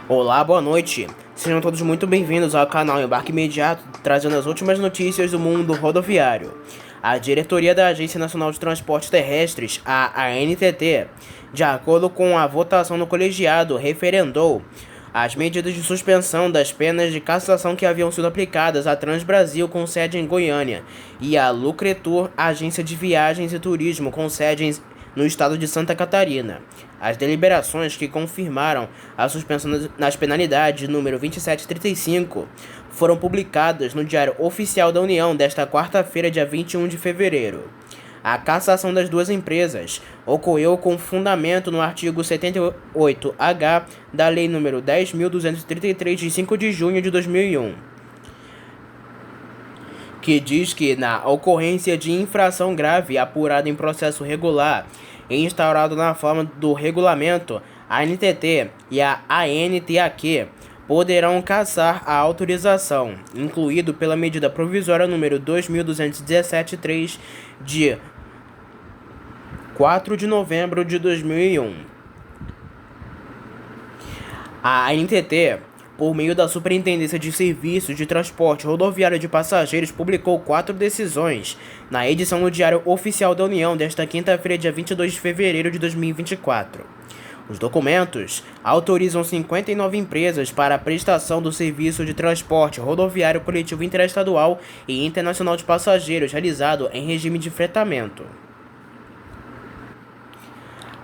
Olá, boa noite. Sejam todos muito bem-vindos ao canal Embarque Imediato, trazendo as últimas notícias do mundo rodoviário. A diretoria da Agência Nacional de Transportes Terrestres, a ANTT, de acordo com a votação no colegiado, referendou as medidas de suspensão das penas de cassação que haviam sido aplicadas à Transbrasil, com sede em Goiânia, e à Lucretur, agência de viagens e turismo, com sede no estado de Santa Catarina. As deliberações que confirmaram a suspensão nas penalidades número 2735 foram publicadas no Diário Oficial da União desta quarta-feira, dia 21 de fevereiro. A cassação das duas empresas ocorreu com fundamento no artigo 78H da Lei nº 10.233, de 5 de junho de 2001, que diz que, na ocorrência de infração grave apurada em processo regular e instaurado na forma do regulamento, a ANTT e a ANTAQ poderão cassar a autorização, incluído pela medida provisória número 2217-3, de 4 de novembro de 2001. A ANTT, por meio da Superintendência de Serviços de Transporte Rodoviário de Passageiros, publicou 4 decisões na edição do Diário Oficial da União desta quinta-feira, dia 22 de fevereiro de 2024. Os documentos autorizam 59 empresas para a prestação do serviço de transporte rodoviário coletivo interestadual e internacional de passageiros realizado em regime de fretamento.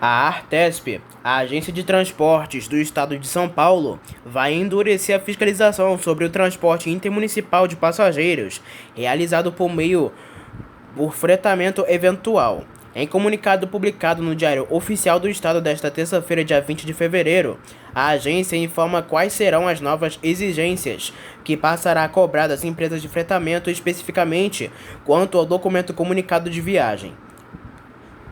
A Artesp, a Agência de Transportes do Estado de São Paulo, vai endurecer a fiscalização sobre o transporte intermunicipal de passageiros realizado por fretamento eventual. Em comunicado publicado no Diário Oficial do Estado desta terça-feira, dia 20 de fevereiro, a agência informa quais serão as novas exigências que passará a cobrar das empresas de fretamento, especificamente quanto ao documento comunicado de viagem.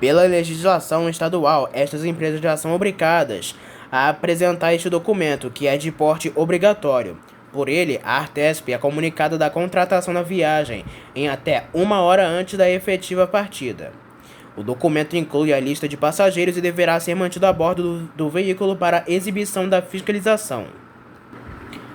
Pela legislação estadual, estas empresas já são obrigadas a apresentar este documento, que é de porte obrigatório. Por ele, a Artesp é comunicada da contratação da viagem em até 1 hora antes da efetiva partida. O documento inclui a lista de passageiros e deverá ser mantido a bordo do veículo para exibição da fiscalização.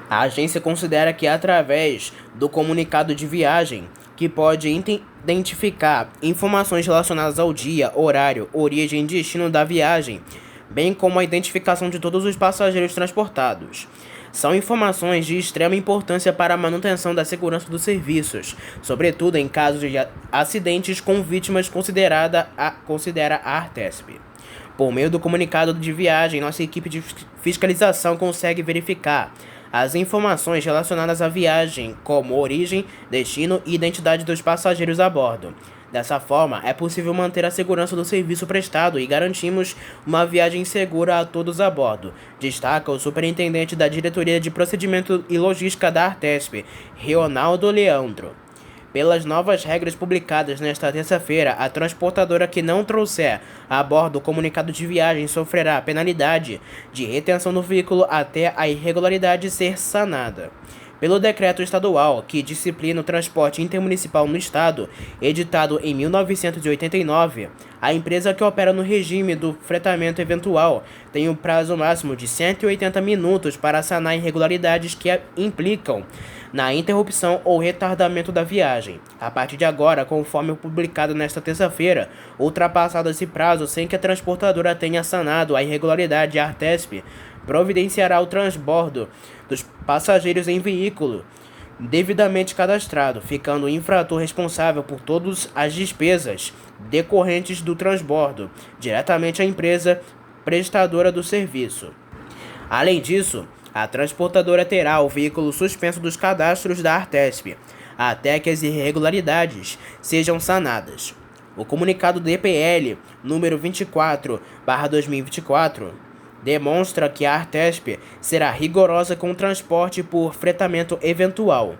A agência considera que, através do comunicado de viagem, que pode identificar informações relacionadas ao dia, horário, origem e destino da viagem, bem como a identificação de todos os passageiros transportados, são informações de extrema importância para a manutenção da segurança dos serviços, sobretudo em casos de acidentes com vítimas, considera a Artesp. Por meio do comunicado de viagem, nossa equipe de fiscalização consegue verificar as informações relacionadas à viagem, como origem, destino e identidade dos passageiros a bordo. Dessa forma, é possível manter a segurança do serviço prestado e garantimos uma viagem segura a todos a bordo, destaca o superintendente da Diretoria de Procedimento e Logística da Artesp, Rionaldo Leandro. Pelas novas regras publicadas nesta terça-feira, a transportadora que não trouxer a bordo o comunicado de viagem sofrerá penalidade de retenção do veículo até a irregularidade ser sanada. Pelo decreto estadual que disciplina o transporte intermunicipal no estado, editado em 1989, a empresa que opera no regime do fretamento eventual tem um prazo máximo de 180 minutos para sanar irregularidades que implicam na interrupção ou retardamento da viagem. A partir de agora, conforme publicado nesta terça-feira, ultrapassado esse prazo sem que a transportadora tenha sanado a irregularidade, a Artesp providenciará o transbordo dos passageiros em veículo devidamente cadastrado, ficando o infrator responsável por todas as despesas decorrentes do transbordo, diretamente à empresa prestadora do serviço. Além disso, a transportadora terá o veículo suspenso dos cadastros da Artesp, até que as irregularidades sejam sanadas. O comunicado DPL número 24/2024 demonstra que a Artesp será rigorosa com o transporte por fretamento eventual,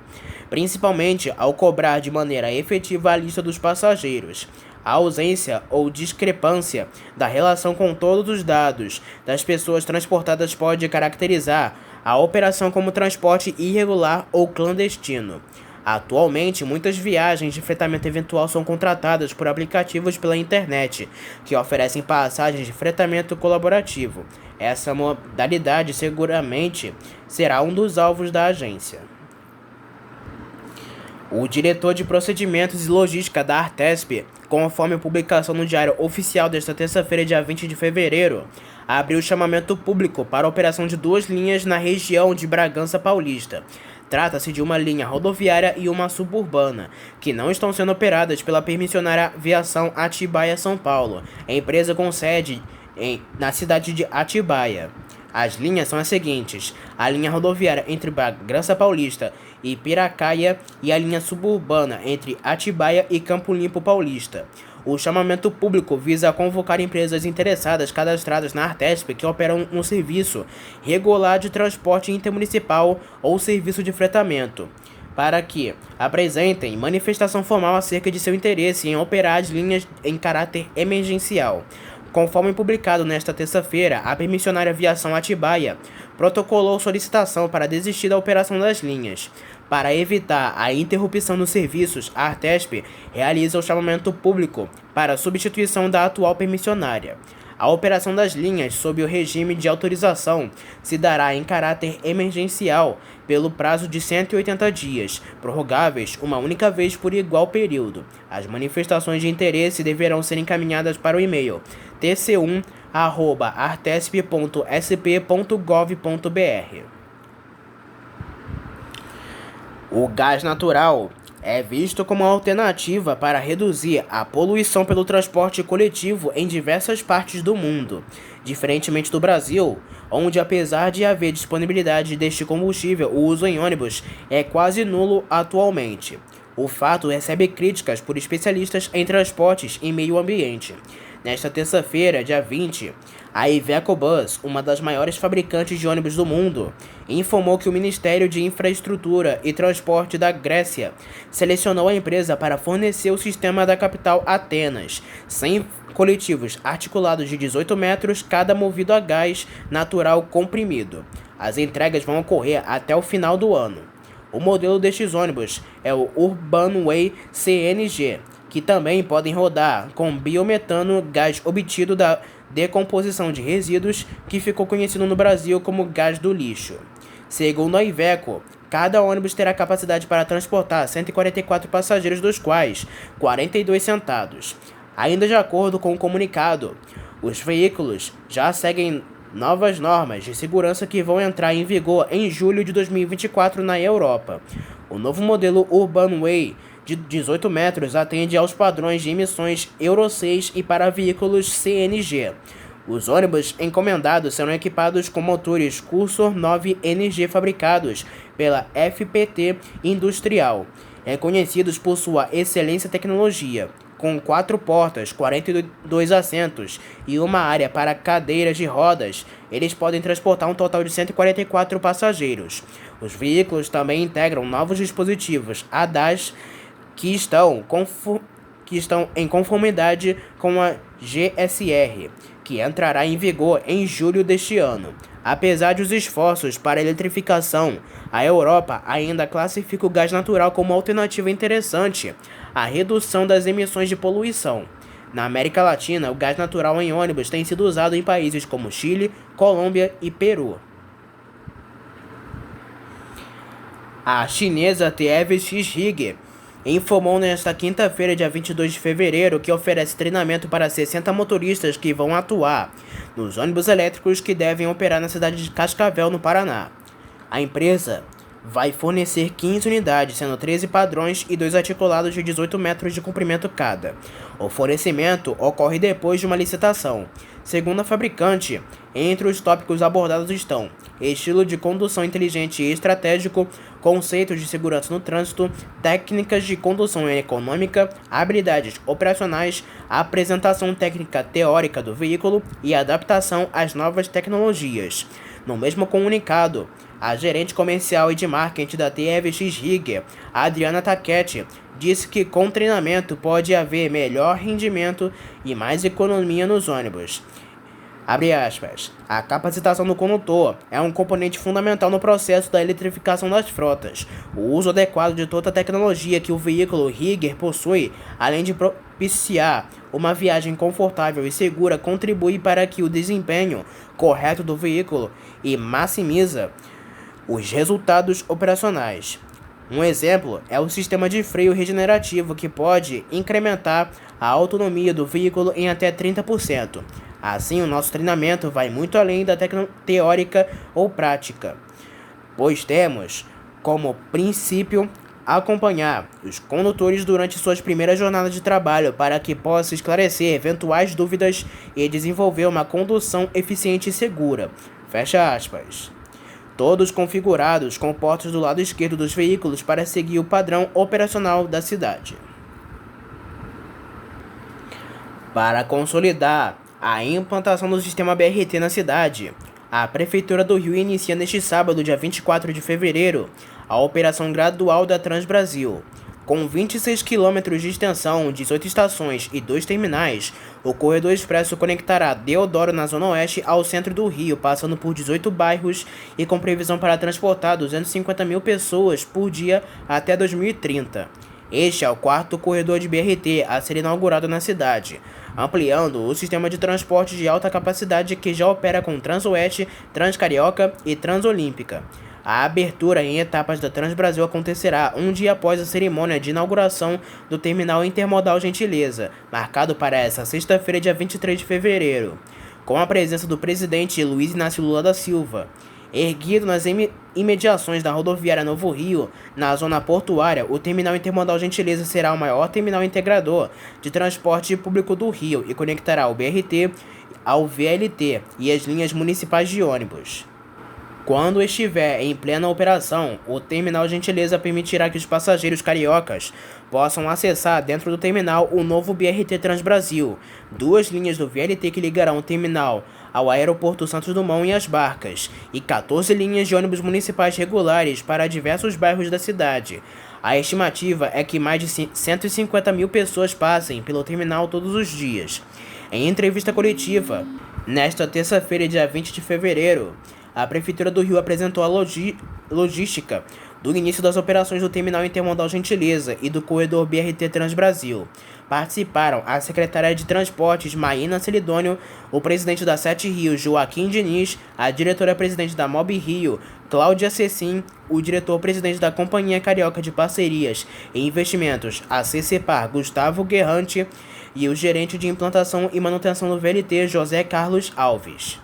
principalmente ao cobrar de maneira efetiva a lista dos passageiros. A ausência ou discrepância da relação com todos os dados das pessoas transportadas pode caracterizar a operação como transporte irregular ou clandestino. Atualmente, muitas viagens de fretamento eventual são contratadas por aplicativos pela internet, que oferecem passagens de fretamento colaborativo. Essa modalidade seguramente será um dos alvos da agência. O diretor de Procedimentos e Logística da Artesp, conforme a publicação no Diário Oficial desta terça-feira, dia 20 de fevereiro, abriu chamamento público para a operação de 2 linhas na região de Bragança Paulista. Trata-se de uma linha rodoviária e uma suburbana, que não estão sendo operadas pela permissionária Viação Atibaia São Paulo, empresa com sede na cidade de Atibaia. As linhas são as seguintes: a linha rodoviária entre Bragança Paulista e Piracaia e a linha suburbana entre Atibaia e Campo Limpo Paulista. O chamamento público visa convocar empresas interessadas cadastradas na Artesp que operam um serviço regular de transporte intermunicipal ou serviço de fretamento, para que apresentem manifestação formal acerca de seu interesse em operar as linhas em caráter emergencial. Conforme publicado nesta terça-feira, a permissionária Viação Atibaia protocolou solicitação para desistir da operação das linhas. Para evitar a interrupção dos serviços, a Artesp realiza o chamamento público para a substituição da atual permissionária. A operação das linhas, sob o regime de autorização, se dará em caráter emergencial pelo prazo de 180 dias, prorrogáveis uma única vez por igual período. As manifestações de interesse deverão ser encaminhadas para o e-mail tc1@artesp.sp.gov.br. O gás natural é visto como uma alternativa para reduzir a poluição pelo transporte coletivo em diversas partes do mundo, diferentemente do Brasil, onde, apesar de haver disponibilidade deste combustível, o uso em ônibus é quase nulo atualmente. O fato recebe críticas por especialistas em transportes e meio ambiente. Nesta terça-feira, dia 20, a Iveco Bus, uma das maiores fabricantes de ônibus do mundo, informou que o Ministério de Infraestrutura e Transporte da Grécia selecionou a empresa para fornecer o sistema da capital Atenas, 100 coletivos articulados de 18 metros, cada movido a gás natural comprimido. As entregas vão ocorrer até o final do ano. O modelo destes ônibus é o Urbanway CNG, que também podem rodar com biometano, gás obtido da decomposição de resíduos, que ficou conhecido no Brasil como gás do lixo. Segundo a Iveco, cada ônibus terá capacidade para transportar 144 passageiros, dos quais 42 sentados. Ainda de acordo com o comunicado, os veículos já seguem novas normas de segurança que vão entrar em vigor em julho de 2024 na Europa. O novo modelo Urbanway de 18 metros atende aos padrões de emissões Euro 6 e para veículos CNG. Os ônibus encomendados serão equipados com motores Cursor 9NG fabricados pela FPT Industrial, reconhecidos por sua excelência tecnologia. Com 4 portas, 42 assentos e uma área para cadeiras de rodas, eles podem transportar um total de 144 passageiros. Os veículos também integram novos dispositivos ADAS que estão em conformidade com a GSR, que entrará em vigor em julho deste ano. Apesar dos esforços para a eletrificação, a Europa ainda classifica o gás natural como alternativa interessante à redução das emissões de poluição. Na América Latina, o gás natural em ônibus tem sido usado em países como Chile, Colômbia e Peru. A chinesa TFX Rig informou nesta quinta-feira, dia 22 de fevereiro, que oferece treinamento para 60 motoristas que vão atuar nos ônibus elétricos que devem operar na cidade de Cascavel, no Paraná. A empresa vai fornecer 15 unidades, sendo 13 padrões e 2 articulados de 18 metros de comprimento cada. O fornecimento ocorre depois de uma licitação. Segundo a fabricante, entre os tópicos abordados estão estilo de condução inteligente e estratégico, conceitos de segurança no trânsito, técnicas de condução econômica, habilidades operacionais, apresentação técnica teórica do veículo e adaptação às novas tecnologias. No mesmo comunicado, a gerente comercial e de marketing da TFX Rigger, Adriana Taquetti, disse que com treinamento pode haver melhor rendimento e mais economia nos ônibus. Abre aspas. A capacitação do condutor é um componente fundamental no processo da eletrificação das frotas. O uso adequado de toda a tecnologia que o veículo Rigger possui, além de propiciar uma viagem confortável e segura, contribui para que o desempenho correto do veículo e maximiza os resultados operacionais. Um exemplo é o sistema de freio regenerativo, que pode incrementar a autonomia do veículo em até 30%. Assim, o nosso treinamento vai muito além da teórica ou prática, pois temos como princípio acompanhar os condutores durante suas primeiras jornadas de trabalho para que possa esclarecer eventuais dúvidas e desenvolver uma condução eficiente e segura. Fecha aspas. Todos configurados com portas do lado esquerdo dos veículos para seguir o padrão operacional da cidade. Para consolidar a implantação do sistema BRT na cidade, a Prefeitura do Rio inicia neste sábado, dia 24 de fevereiro, a operação gradual da Transbrasil. Com 26 km de extensão, 18 estações e 2 terminais, o corredor expresso conectará Deodoro, na zona oeste, ao centro do Rio, passando por 18 bairros e com previsão para transportar 250 mil pessoas por dia até 2030. Este é o quarto corredor de BRT a ser inaugurado na cidade, ampliando o sistema de transporte de alta capacidade que já opera com Transoeste, Transcarioca e Transolímpica. A abertura em etapas da Transbrasil acontecerá um dia após a cerimônia de inauguração do Terminal Intermodal Gentileza, marcado para esta sexta-feira, dia 23 de fevereiro, com a presença do presidente Luiz Inácio Lula da Silva. Erguido nas imediações da rodoviária Novo Rio, na zona portuária, o Terminal Intermodal Gentileza será o maior terminal integrador de transporte público do Rio e conectará o BRT ao VLT e as linhas municipais de ônibus. Quando estiver em plena operação, o Terminal Gentileza permitirá que os passageiros cariocas possam acessar dentro do terminal o novo BRT Transbrasil, 2 linhas do VLT que ligarão o terminal ao aeroporto Santos Dumont e as Barcas, e 14 linhas de ônibus municipais regulares para diversos bairros da cidade. A estimativa é que mais de 150 mil pessoas passem pelo terminal todos os dias. Em entrevista coletiva, nesta terça-feira, dia 20 de fevereiro, a Prefeitura do Rio apresentou a logística do início das operações do Terminal Intermodal Gentileza e do corredor BRT Transbrasil. Participaram a secretária de Transportes, Maína Celidônio, o presidente da Sete Rios, Joaquim Diniz, a diretora-presidente da Mob Rio, Cláudia Cecim, o diretor-presidente da Companhia Carioca de Parcerias e Investimentos, a CCPAR, Gustavo Guerrante, e o gerente de implantação e manutenção do VLT, José Carlos Alves.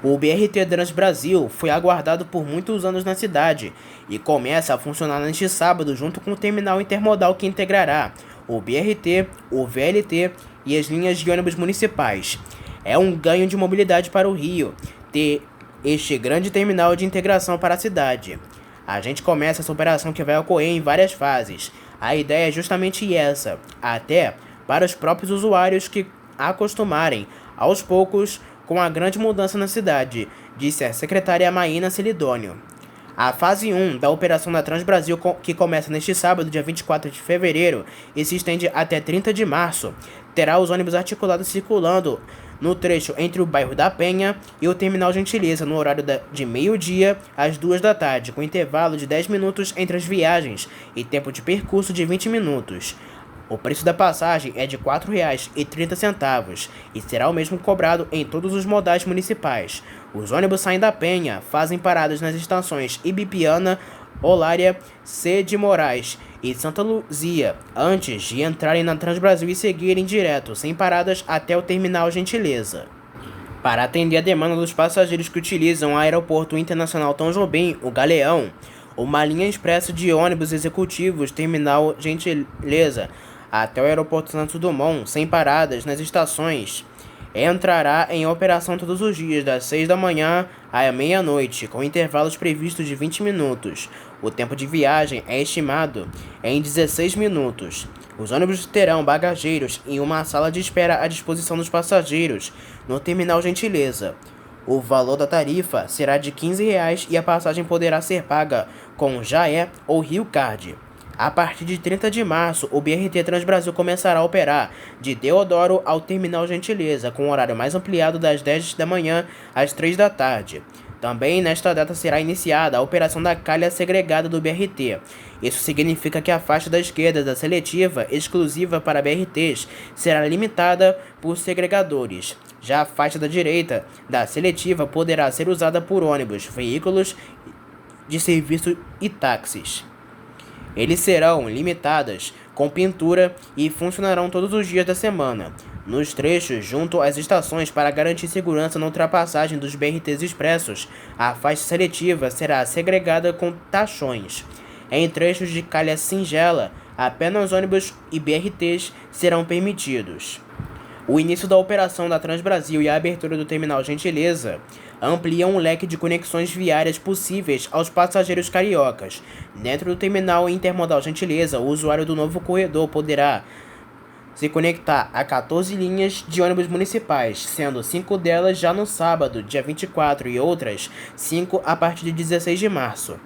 O BRT Transbrasil foi aguardado por muitos anos na cidade e começa a funcionar neste sábado junto com o terminal intermodal que integrará o BRT, o VLT e as linhas de ônibus municipais. É um ganho de mobilidade para o Rio ter este grande terminal de integração para a cidade. A gente começa essa operação que vai ocorrer em várias fases. A ideia é justamente essa, até para os próprios usuários que acostumarem aos poucos com a grande mudança na cidade, disse a secretária Maína Celidônio. A fase 1 da operação da Transbrasil, que começa neste sábado, dia 24 de fevereiro, e se estende até 30 de março, terá os ônibus articulados circulando no trecho entre o bairro da Penha e o Terminal Gentileza, no horário de meio-dia às 2 da tarde, com intervalo de 10 minutos entre as viagens e tempo de percurso de 20 minutos. O preço da passagem é de R$ 4,30 e será o mesmo cobrado em todos os modais municipais. Os ônibus saem da Penha, fazem paradas nas estações Ibipiana, Olária, C. de Moraes e Santa Luzia, antes de entrarem na Transbrasil e seguirem direto, sem paradas, até o Terminal Gentileza. Para atender a demanda dos passageiros que utilizam o Aeroporto Internacional Tom Jobim, o Galeão, uma linha expressa de ônibus executivos Terminal Gentileza até o Aeroporto Santos Dumont, sem paradas nas estações, entrará em operação todos os dias, das 6 da manhã à meia-noite, com intervalos previstos de 20 minutos. O tempo de viagem é estimado em 16 minutos. Os ônibus terão bagageiros e uma sala de espera à disposição dos passageiros no Terminal Gentileza. O valor da tarifa será de R$ 15 e a passagem poderá ser paga com Jaé ou Rio Card. A partir de 30 de março, o BRT Transbrasil começará a operar de Deodoro ao Terminal Gentileza, com horário mais ampliado das 10 da manhã às 3 da tarde. Também nesta data será iniciada a operação da calha segregada do BRT. Isso significa que a faixa da esquerda da seletiva, exclusiva para BRTs, será limitada por segregadores. Já a faixa da direita da seletiva poderá ser usada por ônibus, veículos de serviço e táxis. Eles serão limitados com pintura e funcionarão todos os dias da semana, nos trechos junto às estações para garantir segurança na ultrapassagem dos BRTs expressos. A faixa seletiva será segregada com tachões. Em trechos de calha singela, apenas ônibus e BRTs serão permitidos. O início da operação da Transbrasil e a abertura do Terminal Gentileza ampliam o leque de conexões viárias possíveis aos passageiros cariocas. Dentro do Terminal Intermodal Gentileza, o usuário do novo corredor poderá se conectar a 14 linhas de ônibus municipais, sendo 5 delas já no sábado, dia 24, e outras 5 a partir de 16 de março.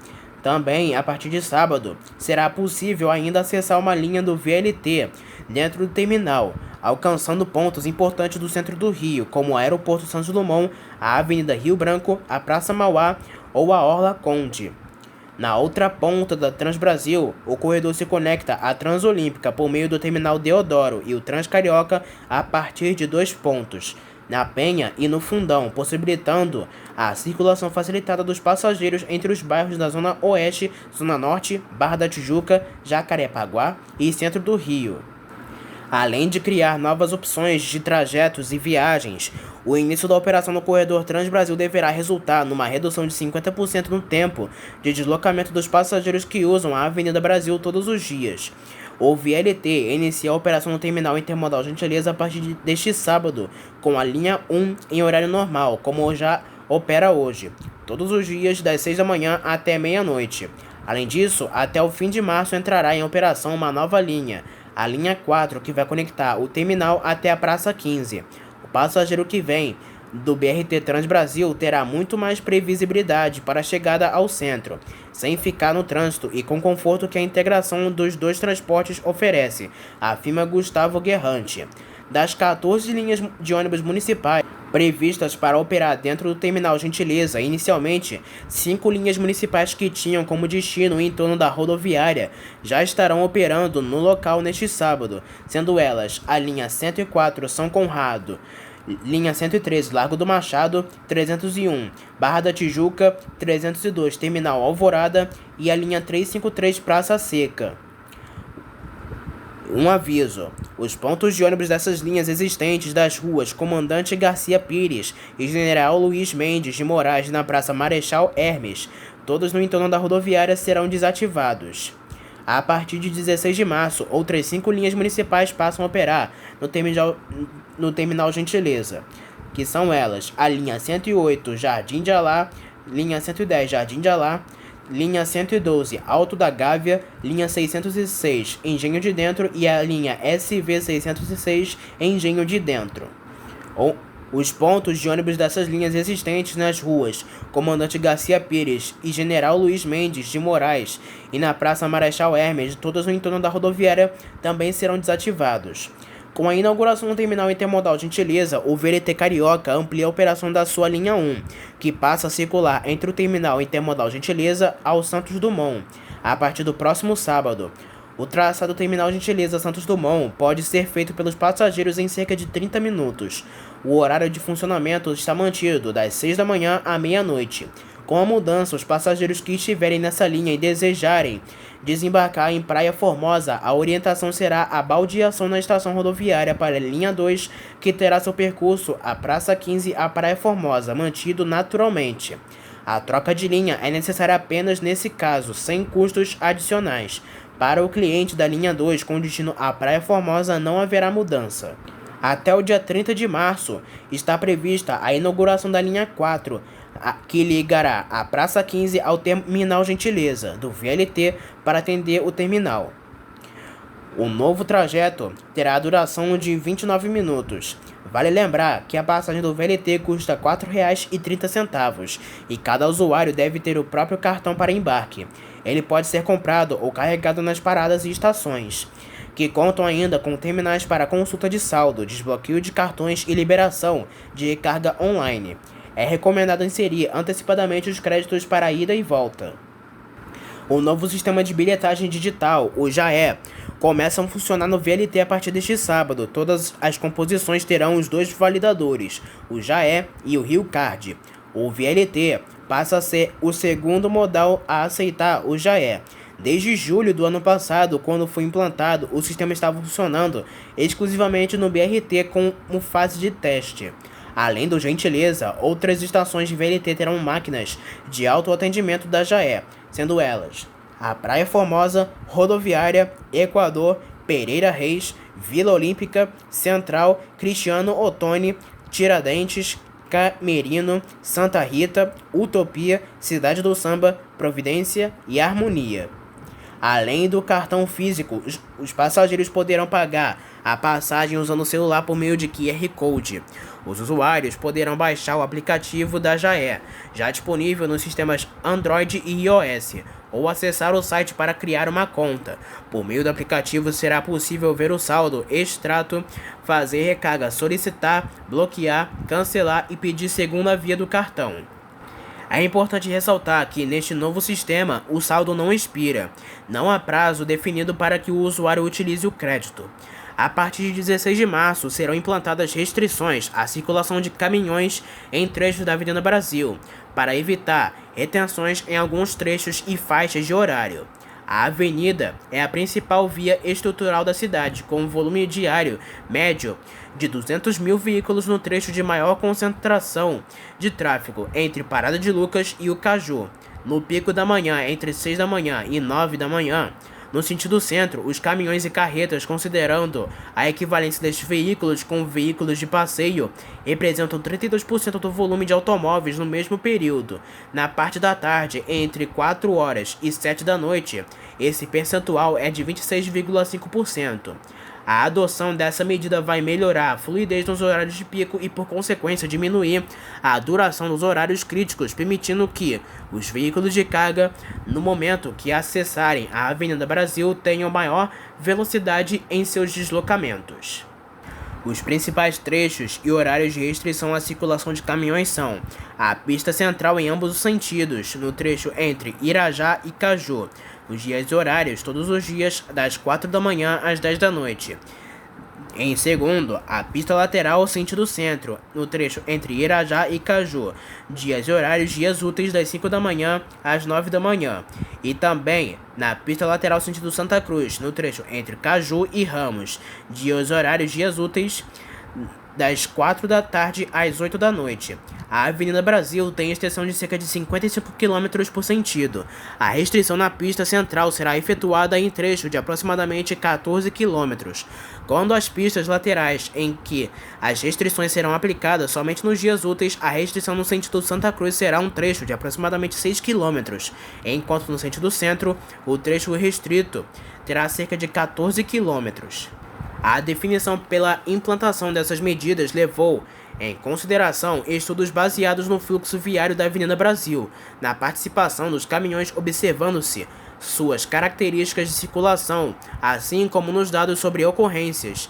Também, a partir de sábado, será possível ainda acessar uma linha do VLT dentro do terminal, alcançando pontos importantes do centro do Rio, como o Aeroporto Santos Dumont, a Avenida Rio Branco, a Praça Mauá ou a Orla Conde. Na outra ponta da Transbrasil, o corredor se conecta à Transolímpica por meio do Terminal Deodoro e o Transcarioca a partir de 2 pontos, na Penha e no Fundão, possibilitando a circulação facilitada dos passageiros entre os bairros da Zona Oeste, Zona Norte, Barra da Tijuca, Jacarepaguá e Centro do Rio. Além de criar novas opções de trajetos e viagens, o início da operação no corredor Transbrasil deverá resultar numa redução de 50% no tempo de deslocamento dos passageiros que usam a Avenida Brasil todos os dias. O VLT inicia a operação no Terminal Intermodal Gentileza a partir deste sábado, com a linha 1 em horário normal, como já opera hoje, todos os dias das 6 da manhã até meia-noite. Além disso, até o fim de março entrará em operação uma nova linha, a linha 4, que vai conectar o terminal até a Praça 15. O passageiro que vem do BRT Transbrasil terá muito mais previsibilidade para a chegada ao centro, sem ficar no trânsito e com conforto que a integração dos dois transportes oferece, afirma Gustavo Guerrante. Das 14 linhas de ônibus municipais previstas para operar dentro do Terminal Gentileza, inicialmente, 5 linhas municipais que tinham como destino o entorno da rodoviária já estarão operando no local neste sábado, sendo elas a linha 104 São Conrado, linha 113 Largo do Machado, 301 Barra da Tijuca, 302 Terminal Alvorada e a linha 353 Praça Seca. Um aviso: os pontos de ônibus dessas linhas existentes das ruas Comandante Garcia Pires e General Luiz Mendes de Moraes na Praça Marechal Hermes, todos no entorno da rodoviária, serão desativados. A partir de 16 de março, outras 5 linhas municipais passam a operar no Terminal Gentileza, que são elas a linha 108 Jardim de Alá, linha 110 Jardim de Alá, linha 112 Alto da Gávea, linha 606 Engenho de Dentro e a linha SV 606 Engenho de Dentro. Os pontos de ônibus dessas linhas existentes nas ruas Comandante Garcia Pires e General Luiz Mendes de Moraes e na Praça Marechal Hermes, todos no entorno da rodoviária, também serão desativados. Com a inauguração do Terminal Intermodal Gentileza, o VLT Carioca amplia a operação da sua linha 1, que passa a circular entre o Terminal Intermodal Gentileza ao Santos Dumont, a partir do próximo sábado. O traçado do Terminal Gentileza Santos Dumont pode ser feito pelos passageiros em cerca de 30 minutos. O horário de funcionamento está mantido das 6 da manhã à meia-noite. Com a mudança, os passageiros que estiverem nessa linha e desejarem desembarcar em Praia Formosa, a orientação será a baldeação na estação rodoviária para a linha 2, que terá seu percurso a Praça 15 à Praia Formosa, mantido naturalmente. A troca de linha é necessária apenas nesse caso, sem custos adicionais. Para o cliente da linha 2 com destino à Praia Formosa não haverá mudança. Até o dia 30 de março está prevista a inauguração da linha 4, que ligará a Praça 15 ao Terminal Gentileza, do VLT, para atender o terminal. O novo trajeto terá a duração de 29 minutos. Vale lembrar que a passagem do VLT custa R$ 4,30 e cada usuário deve ter o próprio cartão para embarque. Ele pode ser comprado ou carregado nas paradas e estações, que contam ainda com terminais para consulta de saldo, desbloqueio de cartões e liberação de recarga online. É recomendado inserir antecipadamente os créditos para a ida e volta. O novo sistema de bilhetagem digital, o JAE, começa a funcionar no VLT a partir deste sábado. Todas as composições terão os dois validadores, o JAE e o RioCard. O VLT passa a ser o segundo modal a aceitar o JAE. Desde julho do ano passado, quando foi implantado, o sistema estava funcionando exclusivamente no BRT como fase de teste. Além do Gentileza, outras estações de VLT terão máquinas de autoatendimento da JAE, sendo elas a Praia Formosa, Rodoviária, Equador, Pereira Reis, Vila Olímpica, Central, Cristiano Ottoni, Tiradentes, Camerino, Santa Rita, Utopia, Cidade do Samba, Providência e Harmonia. Além do cartão físico, os passageiros poderão pagar a passagem usando o celular por meio de QR Code. Os usuários poderão baixar o aplicativo da JAE, já disponível nos sistemas Android e iOS, ou acessar o site para criar uma conta. Por meio do aplicativo será possível ver o saldo, extrato, fazer recarga, solicitar, bloquear, cancelar e pedir segunda via do cartão. É importante ressaltar que, neste novo sistema, o saldo não expira. Não há prazo definido para que o usuário utilize o crédito. A partir de 16 de março, serão implantadas restrições à circulação de caminhões em trechos da Avenida Brasil, para evitar retenções em alguns trechos e faixas de horário. A avenida é a principal via estrutural da cidade, com um volume diário médio de 200 mil veículos no trecho de maior concentração de tráfego entre Parada de Lucas e o Caju. No pico da manhã, entre 6 da manhã e 9 da manhã, no sentido centro, os caminhões e carretas, considerando a equivalência destes veículos com veículos de passeio, representam 32% do volume de automóveis no mesmo período. Na parte da tarde, entre 4 horas e 7 da noite, esse percentual é de 26,5%. A adoção dessa medida vai melhorar a fluidez nos horários de pico e, por consequência, diminuir a duração dos horários críticos, permitindo que os veículos de carga, no momento que acessarem a Avenida Brasil, tenham maior velocidade em seus deslocamentos. Os principais trechos e horários de restrição à circulação de caminhões são a pista central em ambos os sentidos, no trecho entre Irajá e Caju. Os dias e horários, todos os dias, das 4 da manhã às 10 da noite. Em segundo, a pista lateral sentido centro, no trecho entre Irajá e Caju. Dias e horários, dias úteis, das 5 da manhã às 9 da manhã. E também na pista lateral sentido Santa Cruz, no trecho entre Caju e Ramos. Dias e horários, dias úteis, das 4 da tarde às 8 da noite. A Avenida Brasil tem extensão de cerca de 55 km por sentido. A restrição na pista central será efetuada em trecho de aproximadamente 14 km, quando as pistas laterais em que as restrições serão aplicadas somente nos dias úteis, a restrição no sentido Santa Cruz será um trecho de aproximadamente 6 km, enquanto no sentido centro, o trecho restrito terá cerca de 14 km. A definição pela implantação dessas medidas levou em consideração estudos baseados no fluxo viário da Avenida Brasil, na participação dos caminhões, observando-se suas características de circulação, assim como nos dados sobre ocorrências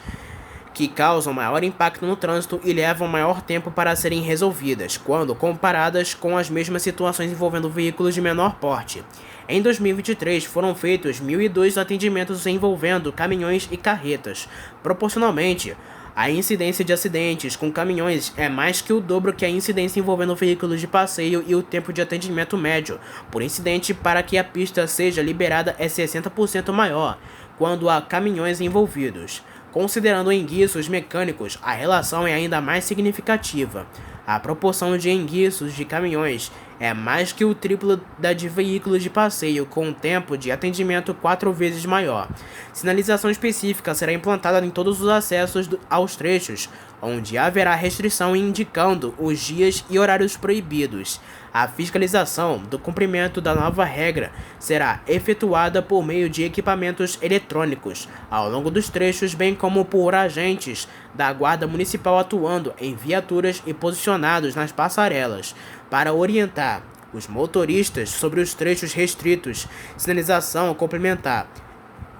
que causam maior impacto no trânsito e levam maior tempo para serem resolvidas, quando comparadas com as mesmas situações envolvendo veículos de menor porte. Em 2023, foram feitos 1.002 atendimentos envolvendo caminhões e carretas. Proporcionalmente, a incidência de acidentes com caminhões é mais que o dobro que a incidência envolvendo veículos de passeio, e o tempo de atendimento médio por incidente para que a pista seja liberada é 60% maior quando há caminhões envolvidos. Considerando enguiços mecânicos, a relação é ainda mais significativa. A proporção de enguiços de caminhões é mais que o triplo da de veículos de passeio, com um tempo de atendimento 4 vezes maior. Sinalização específica será implantada em todos os acessos aos trechos, onde haverá restrição indicando os dias e horários proibidos. A fiscalização do cumprimento da nova regra será efetuada por meio de equipamentos eletrônicos ao longo dos trechos, bem como por agentes da Guarda Municipal atuando em viaturas e posicionados nas passarelas para orientar os motoristas sobre os trechos restritos. Sinalização complementar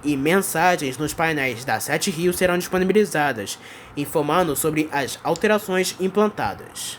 e mensagens nos painéis da Sete Rios serão disponibilizadas, informando sobre as alterações implantadas.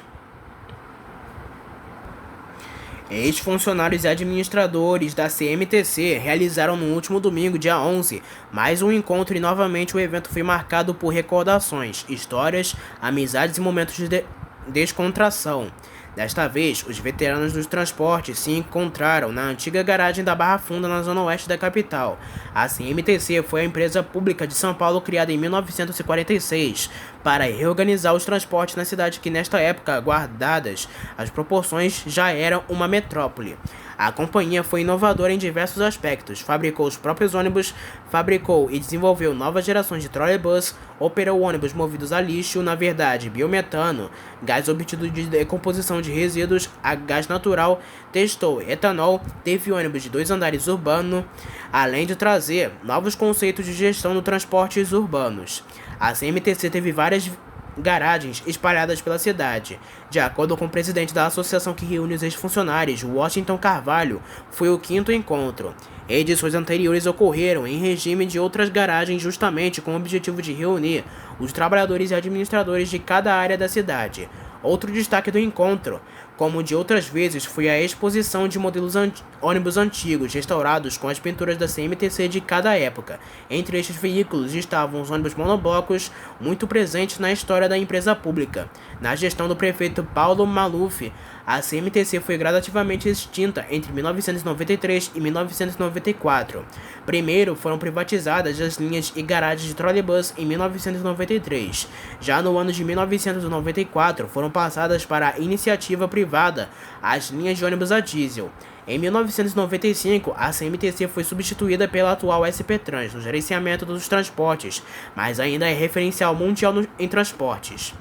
Ex-funcionários e administradores da CMTC realizaram no último domingo, dia 11, mais um encontro e novamente o evento foi marcado por recordações, histórias, amizades e momentos de descontração. Desta vez, os veteranos dos transportes se encontraram na antiga garagem da Barra Funda, na zona oeste da capital. A CMTC foi a empresa pública de São Paulo criada em 1946 para reorganizar os transportes na cidade que, nesta época, guardadas as proporções, já era uma metrópole. A companhia foi inovadora em diversos aspectos, fabricou os próprios ônibus, fabricou e desenvolveu novas gerações de trolleybus, operou ônibus movidos a lixo, na verdade, biometano, gás obtido de decomposição de resíduos a gás natural, testou etanol, teve ônibus de 2 andares urbano, além de trazer novos conceitos de gestão do transportes urbanos. A CMTC teve várias garagens espalhadas pela cidade. De acordo com o presidente da associação que reúne os ex-funcionários, Washington Carvalho, foi o 5º encontro. Edições anteriores ocorreram em regime de outras garagens justamente com o objetivo de reunir os trabalhadores e administradores de cada área da cidade. Outro destaque do encontro, como de outras vezes, foi a exposição de modelos ônibus antigos restaurados com as pinturas da CMTC de cada época. Entre estes veículos estavam os ônibus monoblocos, muito presentes na história da empresa pública. Na gestão do prefeito Paulo Maluf, a CMTC foi gradativamente extinta entre 1993 e 1994. Primeiro foram privatizadas as linhas e garagens de trolleybus em 1993. Já no ano de 1994 foram passadas para a iniciativa privada as linhas de ônibus a diesel. Em 1995, a CMTC foi substituída pela atual SP Trans no gerenciamento dos transportes, mas ainda é referencial mundial em transportes.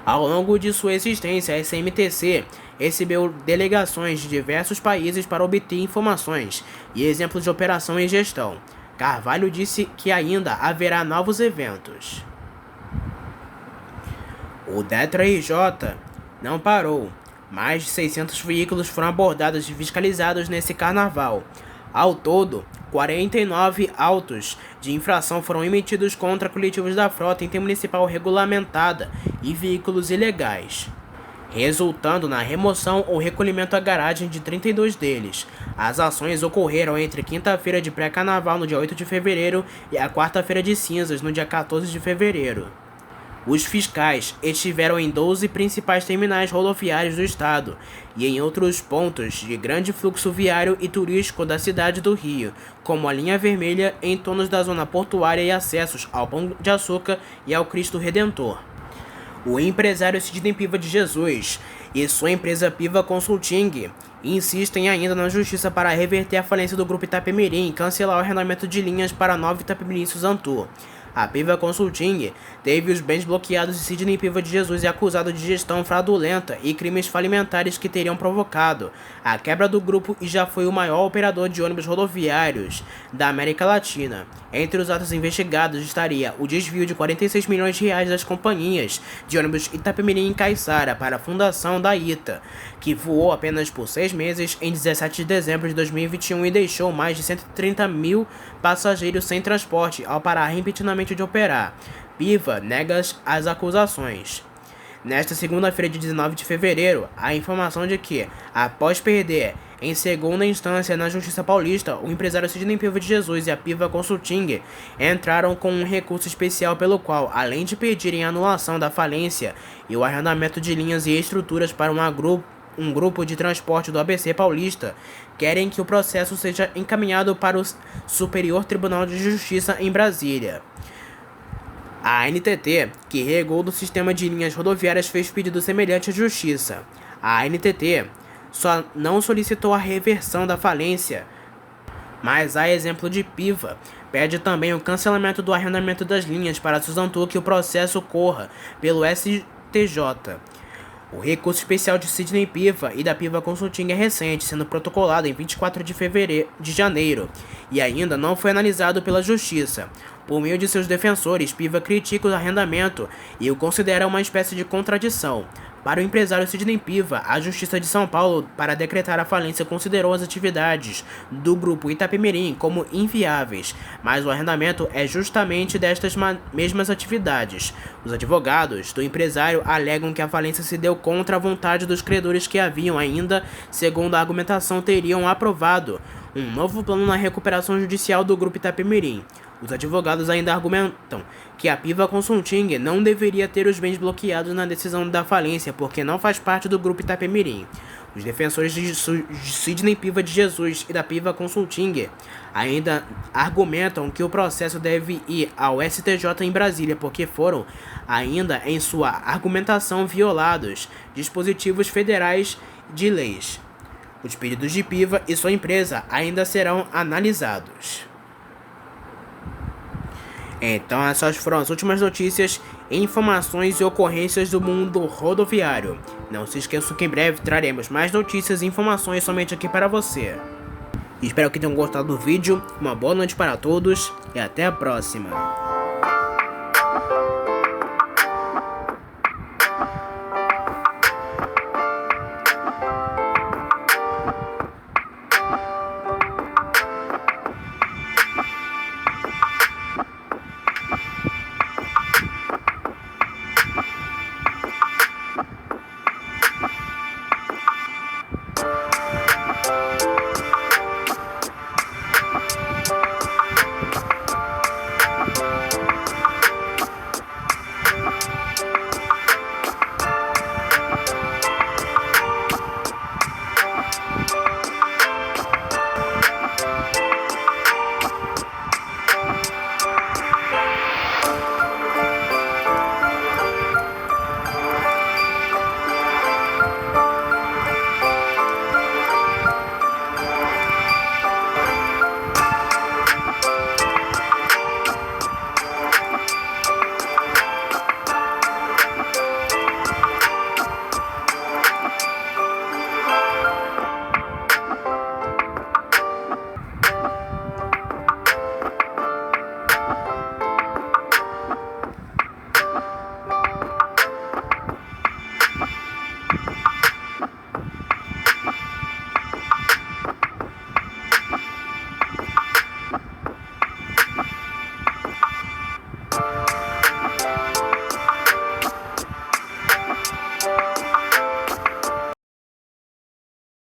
Ao longo de sua existência, a CMTC recebeu delegações de diversos países para obter informações e exemplos de operação e gestão. Carvalho disse que ainda haverá novos eventos. O DETRA-RJ não parou. Mais de 600 veículos foram abordados e fiscalizados nesse carnaval. Ao todo, 49 autos de infração foram emitidos contra coletivos da frota intermunicipal regulamentada e veículos ilegais, resultando na remoção ou recolhimento à garagem de 32 deles. As ações ocorreram entre quinta-feira de pré-carnaval, no dia 8 de fevereiro, e a quarta-feira de cinzas, no dia 14 de fevereiro. Os fiscais estiveram em 12 principais terminais rodoviários do estado e em outros pontos de grande fluxo viário e turístico da cidade do Rio, como a Linha Vermelha, em torno da zona portuária e acessos ao Pão de Açúcar e ao Cristo Redentor. O empresário Sidney Piva de Jesus e sua empresa Piva Consulting insistem ainda na justiça para reverter a falência do Grupo Itapemirim e cancelar o arrendamento de linhas para a Nova Itapemirim Suzantur. A Piva Consulting teve os bens bloqueados de Sidney Piva de Jesus e acusado de gestão fraudulenta e crimes falimentares que teriam provocado a quebra do grupo e já foi o maior operador de ônibus rodoviários da América Latina. Entre os atos investigados estaria o desvio de 46 milhões de reais das companhias de ônibus Itapemirim e Caiçara para a fundação da ITA, que voou apenas por 6 meses em 17 de dezembro de 2021 e deixou mais de 130 mil passageiros sem transporte ao parar repentinamente de operar. Piva nega as acusações. Nesta segunda-feira de 19 de fevereiro, a informação de que, após perder em segunda instância na Justiça Paulista, o empresário Sidney Piva de Jesus e a Piva Consulting entraram com um recurso especial pelo qual, além de pedirem a anulação da falência e o arrendamento de linhas e estruturas para um grupo de transporte do ABC Paulista, querem que o processo seja encaminhado para o Superior Tribunal de Justiça em Brasília. A ANTT, que regula o sistema de linhas rodoviárias, fez pedido semelhante à Justiça. A ANTT só não solicitou a reversão da falência, mas, a exemplo de Piva, pede também o cancelamento do arrendamento das linhas para sustentar que o processo corra pelo STJ. O recurso especial de Sidney Piva e da Piva Consulting é recente, sendo protocolado em 24 de janeiro, e ainda não foi analisado pela Justiça. Por meio de seus defensores, Piva critica o arrendamento e o considera uma espécie de contradição. Para o empresário Sidney Piva, a Justiça de São Paulo, para decretar a falência, considerou as atividades do grupo Itapemirim como inviáveis, mas o arrendamento é justamente destas mesmas atividades. Os advogados do empresário alegam que a falência se deu contra a vontade dos credores que haviam ainda, segundo a argumentação, teriam aprovado um novo plano na recuperação judicial do grupo Itapemirim. Os advogados ainda argumentam que a Piva Consulting não deveria ter os bens bloqueados na decisão da falência porque não faz parte do grupo Itapemirim. Os defensores de Sidney Piva de Jesus e da Piva Consulting ainda argumentam que o processo deve ir ao STJ em Brasília porque foram, ainda em sua argumentação, violados dispositivos federais de leis. Os pedidos de Piva e sua empresa ainda serão analisados. Então essas foram as últimas notícias, informações e ocorrências do mundo rodoviário. Não se esqueça que em breve traremos mais notícias e informações somente aqui para você. Espero que tenham gostado do vídeo, uma boa noite para todos e até a próxima.